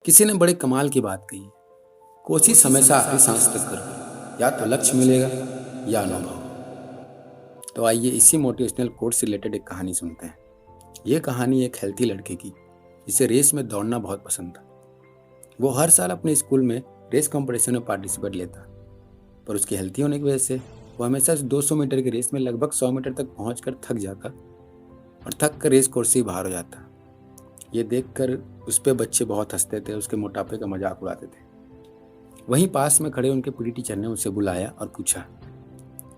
किसी ने बड़े कमाल की बात कही, कोशिश हमेशा आखिरी सांस तक करो, या तो लक्ष्य मिलेगा या अनुभव। तो आइए इसी मोटिवेशनल कोट से रिलेटेड एक कहानी सुनते हैं। ये कहानी एक हेल्थी लड़के की, जिसे रेस में दौड़ना बहुत पसंद था। वो हर साल अपने स्कूल में रेस कंपटीशन में पार्टिसिपेट लेता, पर उसकी हेल्थी होने की वजह से वो हमेशा 200 मीटर की रेस में लगभग 100 मीटर तक पहुंचकर थक जाता और थक कर रेस कोर्स से ही बाहर हो जाता। ये देखकर उस पे बच्चे बहुत हंसते थे, उसके मोटापे का मजाक उड़ाते थे। वहीं पास में खड़े उनके पीटी टीचर ने उसे बुलाया और पूछा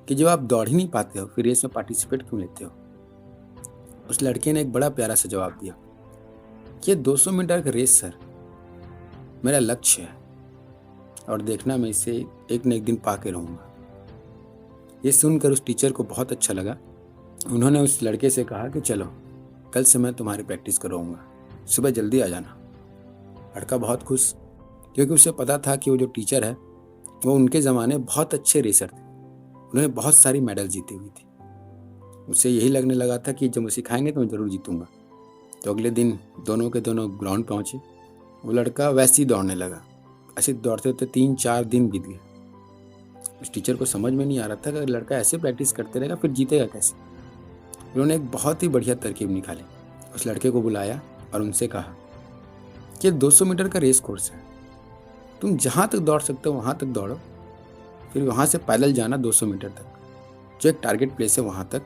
कि जब आप दौड़ ही नहीं पाते हो फिर रेस में पार्टिसिपेट क्यों लेते हो। उस लड़के ने एक बड़ा प्यारा सा जवाब दिया, ये 200 मीटर का रेस सर मेरा लक्ष्य है और देखना मैं इसे एक न एक दिन पाके रहूंगा। ये सुनकर उस टीचर को बहुत अच्छा लगा। उन्होंने उस लड़के से कहा कि चलो कल से मैं तुम्हारी प्रैक्टिस कराऊंगा, सुबह जल्दी आ जाना। लड़का बहुत खुश, क्योंकि उसे पता था कि वो जो टीचर है वो उनके ज़माने बहुत अच्छे रेसर थे, उन्होंने बहुत सारी मेडल जीती हुई थी। उसे यही लगने लगा था कि जब वो सिखाएंगे तो मैं ज़रूर जीतूंगा। तो अगले दिन दोनों के दोनों ग्राउंड पहुँचे। वो लड़का वैसे ही दौड़ने लगा। ऐसे दौड़ते होते 3-4 दिन बीत गए। उस टीचर को समझ में नहीं आ रहा था कि अगर लड़का ऐसे प्रैक्टिस करते रहेगा फिर जीतेगा कैसे। उन्होंने एक बहुत ही बढ़िया तरकीब निकाली। उस लड़के को बुलाया और उनसे कहा कि 200 मीटर का रेस कोर्स है, तुम जहाँ तक दौड़ सकते हो वहाँ तक दौड़ो, फिर वहाँ से पैदल जाना 200 मीटर तक, जो एक टारगेट प्लेस है वहाँ तक,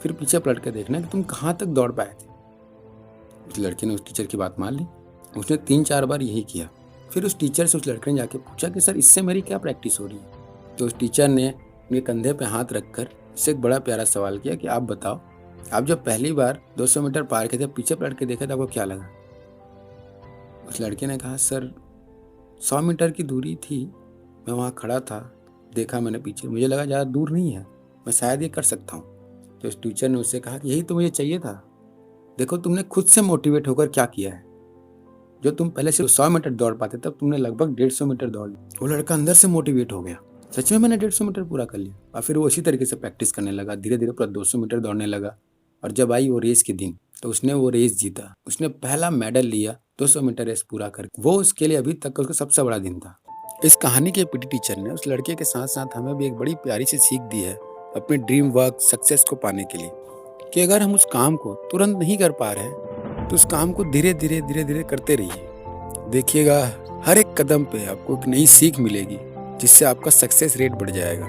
फिर पीछे पलट कर देखना कि तुम कहाँ तक दौड़ पाए थे। उस लड़के ने उस टीचर की बात मान ली। उसने 3-4 बार यही किया। फिर उस टीचर से उस लड़के ने जाके पूछा कि सर इससे मेरी क्या प्रैक्टिस हो रही है। तो उस टीचर ने उनके कंधे पे हाथ रखकर उससे एक बड़ा प्यारा सवाल किया कि आप बताओ, आप जब पहली बार 200 मीटर पार किए थे, पीछे पलट के देखा था, आपको क्या लगा। उस लड़के ने कहा, सर 100 मीटर की दूरी थी, मैं वहाँ खड़ा था, देखा मैंने पीछे, मुझे लगा ज़्यादा दूर नहीं है, मैं शायद ये कर सकता हूँ। तो उस टीचर ने उससे कहा कि यही तो मुझे चाहिए था, देखो तुमने खुद से मोटिवेट होकर क्या किया है। जो तुम पहले से 100 मीटर दौड़ पाते तब तुमने लगभग 150 मीटर दौड़ ली। वो लड़का अंदर से मोटिवेट हो गया, सच में मैंने 150 मीटर पूरा कर लिया। और फिर वो उसी तरीके से प्रैक्टिस करने लगा, धीरे धीरे पूरा 200 मीटर दौड़ने लगा। और जब आई वो रेस के दिन तो उसने वो रेस जीता, उसने पहला मेडल लिया 200 मीटर रेस पूरा कर। वो उसके लिए अभी तक का उसका सबसे बड़ा दिन था। इस कहानी के पीटी टीचर ने उस लड़के के साथ साथ हमें भी एक बड़ी प्यारी सी सीख दी है अपने ड्रीम वर्क सक्सेस को पाने के लिए, कि अगर हम उस काम को तुरंत नहीं कर पा रहे हैं तो उस काम को धीरे धीरे करते रहिए। देखिएगा हर एक कदम पे आपको एक नई सीख मिलेगी, जिससे आपका सक्सेस रेट बढ़ जाएगा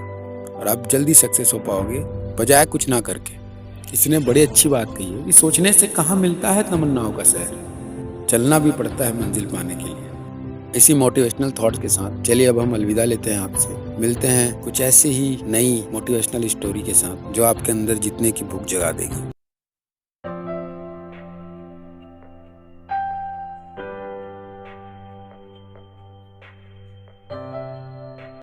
और आप जल्दी सक्सेस हो पाओगे बजाय कुछ ना करके। किसी ने बड़ी अच्छी बात कही है कि सोचने से कहाँ मिलता है तमन्नाओं का शहर, चलना भी पड़ता है मंजिल पाने के लिए। इसी मोटिवेशनल थॉट्स के साथ चलिए अब हम अलविदा लेते हैं आपसे। मिलते हैं कुछ ऐसे ही नई मोटिवेशनल स्टोरी के साथ जो आपके अंदर जीतने की भूख जगा देगी।